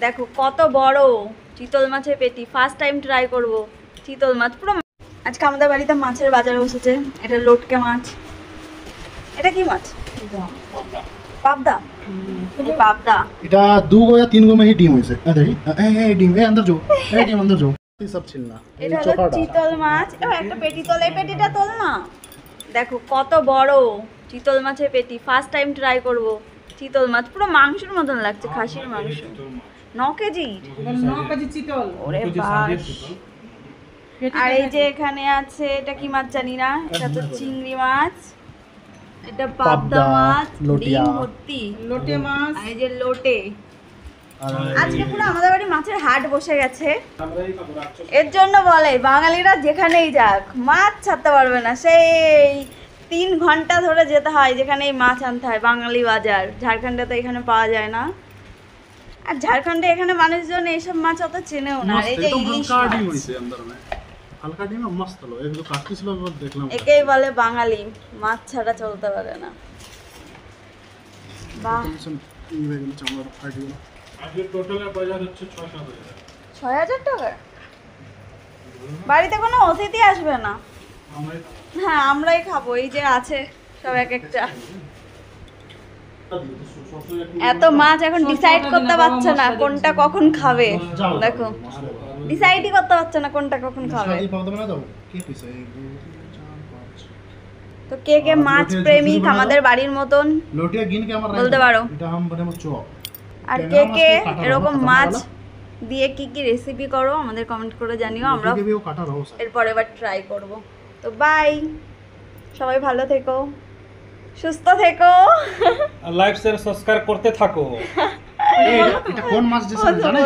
দেখো কত বড় চিতল মাছের পেটি, ফার্স্ট টাইম ট্রাই করব চিতল মাছ। পুরো আজকে আমাদের বাড়িতে মাছের বাজার বসেছে। এটা লটকে মাছ। এটা কি মাছ? पापदा। ये पापदा। এটা 2 गो या 3 गो में ही टीम হইছে। দেখি এই টিম अंदर जो এই টিম अंदर जो এই সব ছিলনা এটা হলো চিতল মাছ। একটা পেটি তোল, এই পেটিটা তোল না। দেখো কত বড় চিতল মাছের পেটি, ফার্স্ট টাইম ট্রাই করব চিতল মাছ। পুরো মাংসের মতন লাগছে, খাসির মাংস। 9 কেজি 9 কেজি চিতল। ওরে বাস। আর এই যে এখানে আছে, এটা কি মাছ জানি না, এটা তো চিংড়ি মাছ। এটা পাবদা মাছ, ডিম ভর্তি লোটে মাছ। এই যে লোটে। আজকে পুরো আমাদের বাড়ি মাছের হাট বসে গেছে। এর জন্য বলে বাঙালিরা যেখানেই যাক মাছ ছাড়তে পারবে না। সেই 3 ঘন্টা ধরে যেতে হয় যেখানে এই মাছ আনতে হয়, বাঙালি বাজার। ঝাড়খণ্ডে তো এখানে পাওয়া যায় না। আর ঝাড়খণ্ডে এখানে মানুষজন এইসব মাছ অত চেনেও না। এই যে ইলিশ হালকা ডিম মস্ত হলো, এগুলো কাটতে ছিল দেখলাম। একেই বলে বাঙালি, মাছ ছাড়া চলতে পারে না। বাহ, এই বেগুন চামড়া ফাটি গেল। আজকে টোটাল বাজার হচ্ছে 6,000 টাকা। বাড়িতে কোনো অতিথি আসবে না। হ্যাঁ, আমরাই খাবো। এই যে আছে সব এক একটা। এত মাছ এখন ডিসাইড করতে পারছে না কোনটা কখন খাবে। দেখো ডিসাইডই করতে পারছে না কোনটা কখন খাবে। তো কে কে মাছ প্রেমিক আমাদের বাড়ির মতন বলতে পারো। আর কে কে এরকম মাছ দিয়ে কি কি রেসিপি করো আমাদের কমেন্ট করে জানিও। আমরা এরপর এবার ট্রাই করব। তো বাই, সবাই ভালো থেকো, সুস্থ থেকো, লাইক শেয়ার সাবস্ক্রাইব করতে থাকো। এটা কোন মাছ জানেন?